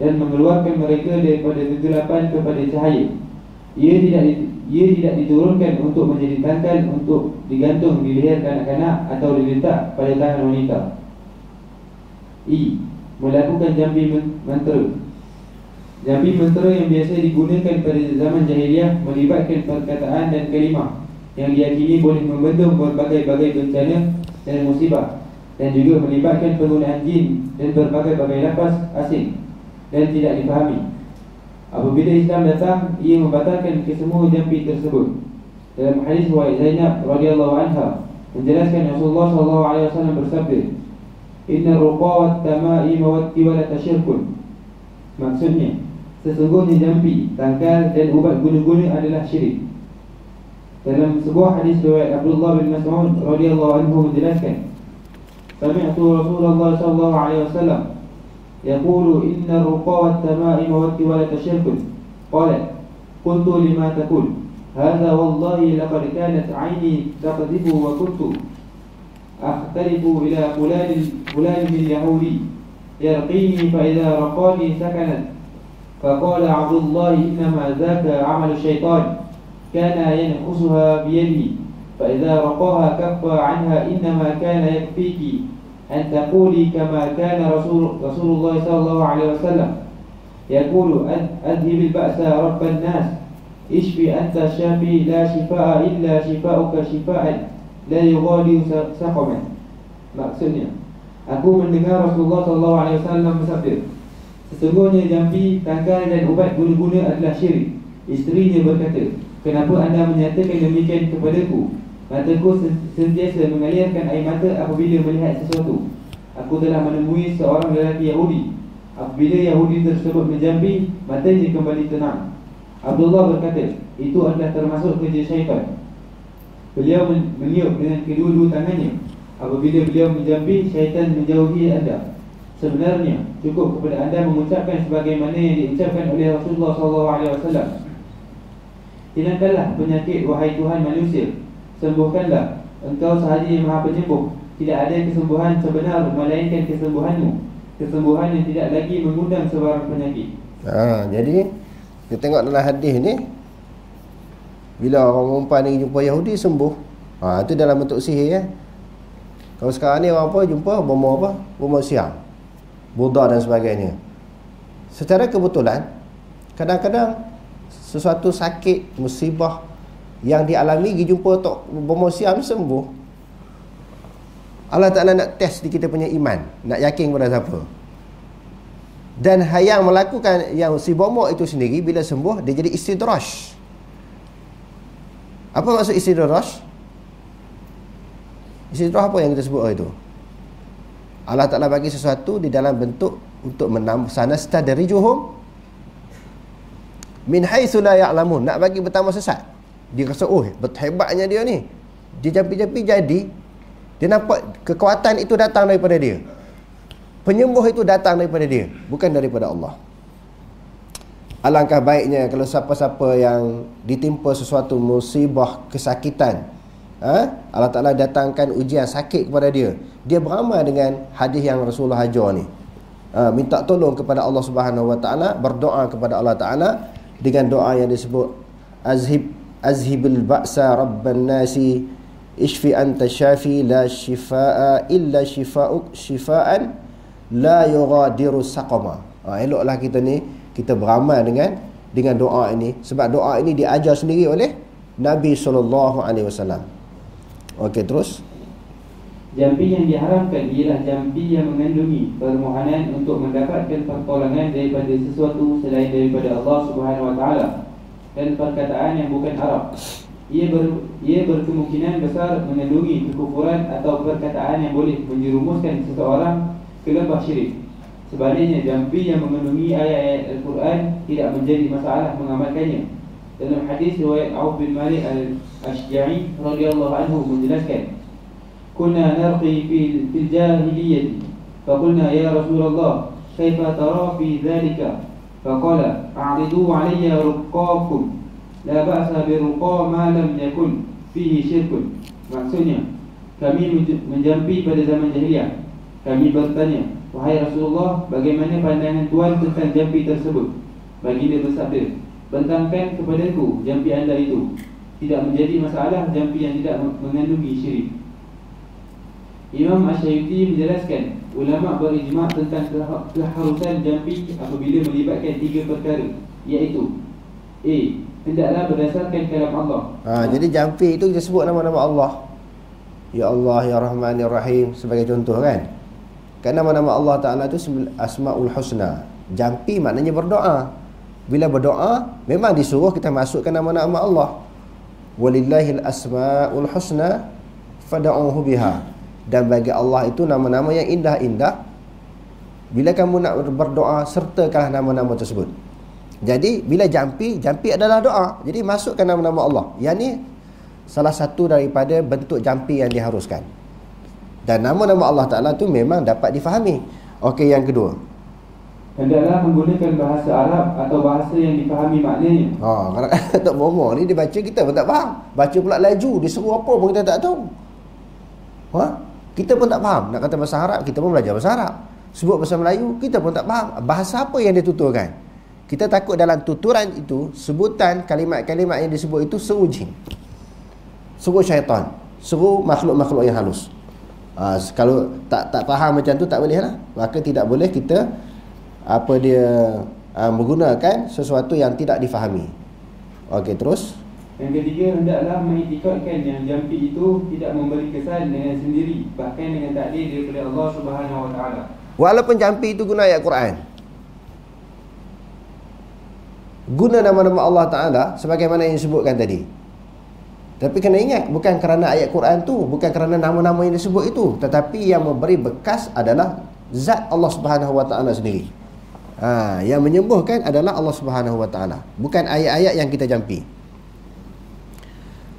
dan mengeluarkan mereka daripada kegelapan kepada cahaya. Ia tidak diturunkan untuk menjadi tangkal untuk digantung di leher kanak-kanak atau diletak pada tangan wanita. E. Melakukan jambi mentera. Jambi mentera yang biasa digunakan pada zaman jahiliah melibatkan perkataan dan kalimah yang diyakini boleh membendung berbagai-bagai bencana dan musibah, dan juga melibatkan penggunaan jin dan berbagai-bagai lafaz asing dan tidak difahami. Apabila Islam datang, ia membatalkan kesemua jambi tersebut. Dalam hadis riwayat Zainab radhiyallahu anha menjelaskan Rasulullah SAW bersabda, "Inna ruqa wat tamaim wat tiwala tasyirkun." Maksudnya, sesungguhnya jambi, tangkal dan ubat guna-guna adalah syirik. Dalam sebuah hadis riwayat Abdullah bin Mas'ud radhiyallahu anhu menjelaskan, "Sami'tu Rasulullah sallallahu alaihi wasallam yaqulu inna ar-ruqa wat-tama'im wat-tiwalata syirkun." Qala, "Qultu lima taqul?" "Hadha wallahi laqad kanat 'aini taqdhibu wa kuntu akhtalifu ila fulan min yahudi yarqini fa idza raqani sakanat." Faqala Abdullah, "Innama dhaka 'amalu syaitan كان ينقصها بيده فإذا رقاها كف عنها إنما كان يكفيك أن تقولي كما كان رسول الله صلى الله عليه وسلم يقول أذهب البأس رب الناس اشفي أنت الشافي لا شفاء إلا شفاؤك شفاء لا يغادر سقما." Maksudnya, aku mendengar Rasulullah SAW bersabda, "Sesungguhnya jambi, tangkal dan ubat guna-guna adalah syirik." Isterinya berkata, "Kenapa anda menyatakan demikian kepadaku? Mataku sentiasa mengalirkan air mata apabila melihat sesuatu. Aku telah menemui seorang lelaki Yahudi. Apabila Yahudi tersebut menjambi, matanya kembali tenang." Abdullah berkata, "Itu adalah termasuk kerja syaitan." Beliau meniup dengan kedua-dua tangannya. Apabila beliau menjambi, syaitan menjauhi anda. Sebenarnya, cukup kepada anda mengucapkan sebagaimana yang diucapkan oleh Rasulullah SAW. "Hilangkanlah penyakit, wahai Tuhan manusia. Sembuhkanlah, Engkau sahaja yang maha penyembuh. Tidak ada kesembuhan sebenar melainkan kesembuhanmu, kesembuhan yang tidak lagi mengundang sebarang penyakit." Jadi kita tengok dalam hadis ni, bila orang perempuan ni jumpa Yahudi sembuh, itu dalam bentuk sihir ya. Kalau sekarang ni orang apa jumpa bomo siang, Buddha dan sebagainya. Secara kebetulan, kadang-kadang sesuatu sakit, musibah yang dialami, pergi jumpa tok bomo siam sembuh. Allah Ta'ala nak test di kita punya iman, nak yakin kepada siapa. Dan yang melakukan yang si bomo itu sendiri, bila sembuh dia jadi istidraj. Apa maksud istidraj? Istidrah apa yang kita sebut hari itu? Allah Ta'ala bagi sesuatu di dalam bentuk untuk menambah sanastadrijuhum min haitsu la ya'lamun, nak bagi bertambah sesat. Dia rasa hebatnya dia ni, dia jampi-jampi jadi, dia nampak kekuatan itu datang daripada dia, penyembuh itu datang daripada dia, bukan daripada Allah. Alangkah baiknya kalau siapa-siapa yang ditimpa sesuatu musibah, kesakitan, Allah Ta'ala datangkan ujian sakit kepada dia, dia beramal dengan hadis yang Rasulullah ajar ni, minta tolong kepada Allah Subhanahu Wa Ta'ala, berdoa kepada Allah Ta'ala dengan doa yang disebut azhibil ba'sa rabban nasi ishfi anta syafi la shifaa illa shifaa'uk shifaan la yughadiru saqama. Eloklah kita beramal dengan doa ini, sebab doa ini diajar sendiri oleh Nabi SAW. Okey, terus. Jampi yang diharamkan ialah jampi yang mengandungi permohonan untuk mendapatkan pertolongan daripada sesuatu selain daripada Allah Subhanahu Wa Taala dan perkataan yang bukan Arab. Ia berkemungkinan besar mengandungi kekufuran atau perkataan yang boleh menjerumuskan seseorang ke lembah syirik. Sebaliknya, jampi yang mengandungi ayat-ayat Al-Quran tidak menjadi masalah mengamalkannya. Dalam hadis riwayat Auf bin Malik Al-Ashja'i radhiyallahu anhu menjelaskan, "Kunna narqi fil jahiliyyah, faqulna ya Rasulullah, kaifa tara fi dhalika?" Faqala, "A'ridu 'alayya ruqakum, la ba'sa bi ruqa ma lam yakun fihi syirkun." Maksudnya, kami menjampi pada zaman jahiliyah. Kami bertanya, "Wahai Rasulullah, bagaimana pandangan Tuan tentang jampi tersebut?" Baginda bersabda, "Bentangkan kepadaku jampi anda itu. Tidak menjadi masalah jampi yang tidak mengandungi syirik." Imam Asy-Syafi'i menjelaskan, ulama berijma' tentang keharusan jampi apabila melibatkan 3 perkara, iaitu A. Hendaklah berdasarkan kalam Allah. Jadi jampi itu kita sebut nama-nama Allah. Ya Allah, Ya Rahman, Ya Rahim sebagai contoh kan. Kerana nama-nama Allah Ta'ala itu Asma'ul Husna. Jampi maknanya berdoa. Bila berdoa, memang disuruh kita masukkan nama-nama Allah. Walillahil asma'ul husna fad'uhu biha. Dan bagi Allah itu nama-nama yang indah-indah. Bila kamu nak berdoa, sertakanlah nama-nama tersebut. Jadi bila jampi adalah doa. Jadi masukkan nama-nama Allah. Yang ni salah satu daripada bentuk jampi yang diharuskan. Dan nama-nama Allah Ta'ala tu memang dapat difahami. Okey, yang kedua, hendaklah menggunakan bahasa Arab atau bahasa yang difahami maknanya. Kadang-kadang tak bomoh ni dia baca, kita pun tak faham. Baca pula laju, dia seru apa pun kita tak tahu. Kita pun tak faham. Nak kata bahasa Arab, kita pun belajar bahasa Arab. Sebut bahasa Melayu, kita pun tak faham. Bahasa apa yang dia tuturkan? Kita takut dalam tuturan itu, sebutan kalimat-kalimat yang disebut itu seru jin, seru syaitan, seru makhluk-makhluk yang halus. Kalau tak faham macam tu, tak boleh lah. Maka tidak boleh kita menggunakan sesuatu yang tidak difahami. Okey, terus. Yang ketiga, hendaklah mengiktikadkan yang jampi itu tidak memberi kesan dengan sendiri, bahkan dengan takdir daripada Allah Subhanahu Wa Taala. Walaupun jampi itu guna ayat Quran, guna nama-nama Allah Ta'ala sebagaimana yang disebutkan tadi, tapi kena ingat, bukan kerana ayat Quran tu, bukan kerana nama-nama yang disebut itu, tetapi yang memberi bekas adalah zat Allah Subhanahu Wa Ta'ala sendiri. Yang menyembuhkan adalah Allah Subhanahu Wa Ta'ala, bukan ayat-ayat yang kita jampi.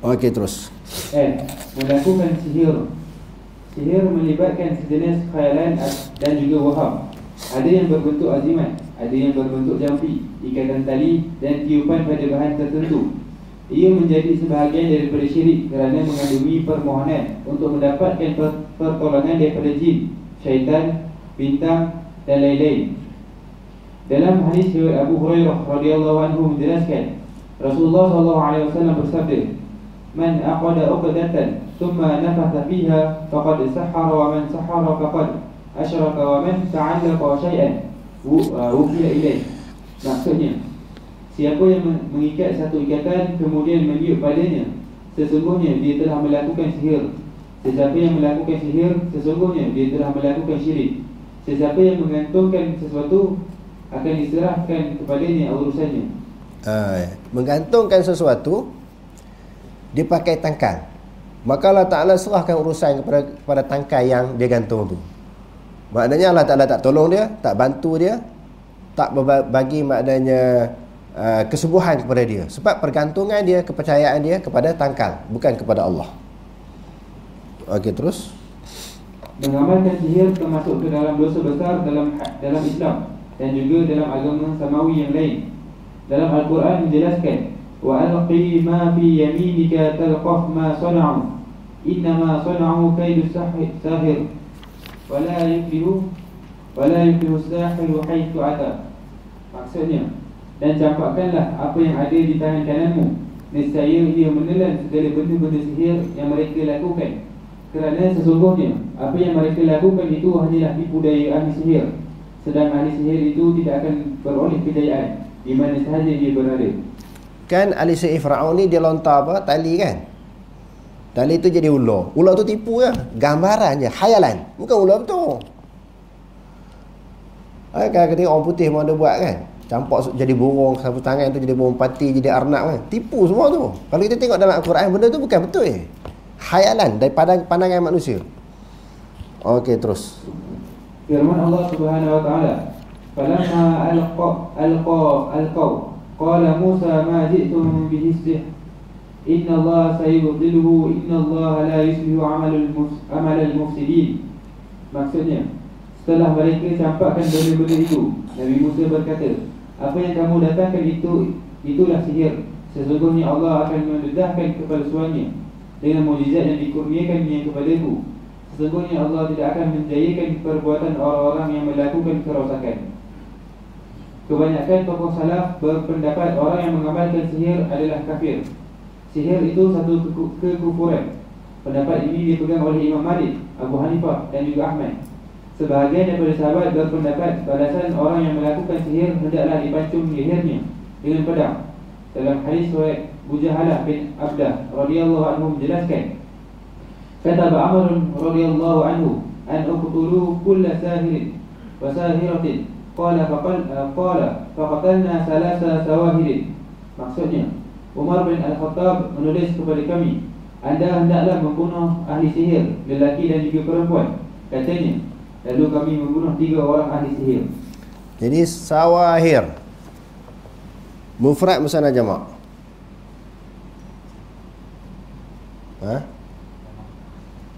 Okey, terus. Melakukan sihir. Sihir melibatkan sejenis khayalan dan juga waham. Ada yang berbentuk azimat, ada yang berbentuk jampi, ikatan tali dan tiupan pada bahan tertentu. Ia menjadi sebahagian daripada syirik kerana mengandungi permohonan untuk mendapatkan pertolongan daripada jin, syaitan, bintang dan lain-lain. Dalam hadis riwayat Abu Hurairah radhiyallahu anhu menjelaskan, Rasulullah SAW bersabda, "Man aqada uqdatan thumma nafatha fiha faqad sahara wa man sahara faqad asyraka wa man ta'allaqa syai'an wukila ilaih." Maksudnya, siapa yang mengikat satu ikatan kemudian meniup padanya, sesungguhnya dia telah melakukan sihir. Sesiapa yang melakukan sihir, sesungguhnya dia telah melakukan syirik. Sesiapa yang menggantungkan sesuatu, akan diserahkan kepadanya urusannya. Menggantungkan sesuatu, dia pakai tangkal. maka Allah Ta'ala serahkan urusan kepada tangkai yang dia gantung tu. Maknanya Allah Ta'ala tak tolong dia, tak bantu dia, tak bagi maknanya kesembuhan kepada dia, sebab pergantungan dia, kepercayaan dia kepada tangkal, bukan kepada Allah. Okey, terus. Mengamalkan sihir termasuk ke dalam dosa besar dalam Islam dan juga dalam agama samawi yang lain. Dalam Al-Quran menjelaskan, wa alqi ma fi yaminika talqaf ma sana'u innama sana'u kaidus sahir wa la yuflihu as-sahiru haitsu ata. Maksudnya, dan campakkanlah apa yang ada di tangan kananmu, nescaya dia menelan segala benda-benda sihir yang mereka lakukan. Kerana sesungguhnya apa yang mereka lakukan itu hanyalah tipu daya ahli sihir, sedang ahli sihir itu tidak akan beroleh kejayaan di mana sahaja dia berada. Kan ahli sihir Firaun ni dia lontar apa? Tali kan? Tali tu jadi ular. Ular tu tipu je, gambaran je, khayalan, bukan ular betul. Kan ketika orang putih mau ada buat kan, campak jadi burung, sapu tangan tu jadi burung pati, jadi arnab kan, tipu semua tu. Kalau kita tengok dalam Al-Quran, benda tu bukan betul khayalan daripada pandangan manusia. Okey, terus. Firman Allah Subhanahu wa taala, "Falamma alqa qala Musa ma ji'tum bihi sihr inna Allah sayubtiluhu inna Allah la yuslihu amal al-mufsidin." Maksudnya, setelah mereka campakkan benda-benda itu, Nabi Musa berkata, apa yang kamu datangkan itulah sihir. Sesungguhnya Allah akan mendedahkan kepalsuannya dengan mukjizat yang dikurniakannya kepadaku. Sesungguhnya Allah tidak akan menjayakan perbuatan orang-orang yang melakukan kerosakan. Kebanyakan tokoh salaf berpendapat orang yang mengamalkan sihir adalah kafir. Sihir itu satu kekufuran. Pendapat ini dipegang oleh Imam Malik, Abu Hanifah dan juga Ahmad. Sebahagian daripada sahabat berpendapat balasan orang yang melakukan sihir hendaklah dipancung lehernya dengan pedang. Dalam hadis riwayat Bujahalah bin Abdah radhiyallahu anhu menjelaskan, kata Amr radhiyallahu anhu, an uqtulu kull sahirin wa sahiratin qala faqatalna thalatha sawahirin. Maksudnya, Umar bin Al-Khattab menulis kepada kami, anda hendaklah membunuh ahli sihir, lelaki dan juga perempuan, katanya. Lalu kami membunuh 3 orang ahli sihir. Jadi sawahir mufrad musannad jamak.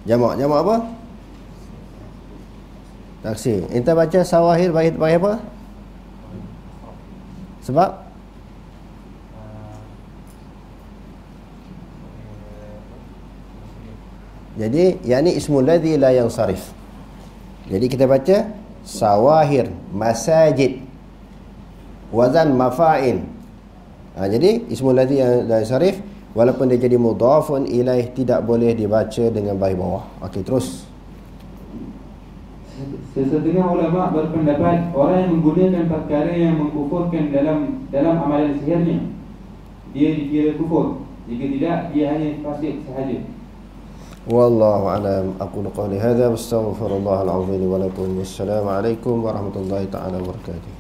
Jamak apa? Taksir. Kita baca sawahir bagi apa? Sebab jadi yakni ismul ladzi la yansarif. Jadi kita baca sawahir masajid, wazan mafa'in. Jadi ismul ladzi la yansarif, walaupun dia jadi mudhafun ilaih, tidak boleh dibaca dengan baris bawah. Okey, terus. Sesetengah ulama berpendapat orang yang menggunakan perkara yang mengkufurkan dalam amalan sihirnya, dia dikira kufur. Jika tidak, dia hanya fasik sahaja. Wallahu a'lam. Aqulu qawli hadza wastaghfirullahal azim wa lakum. Wassalamu alaikum warahmatullahi taala wabarakatuh.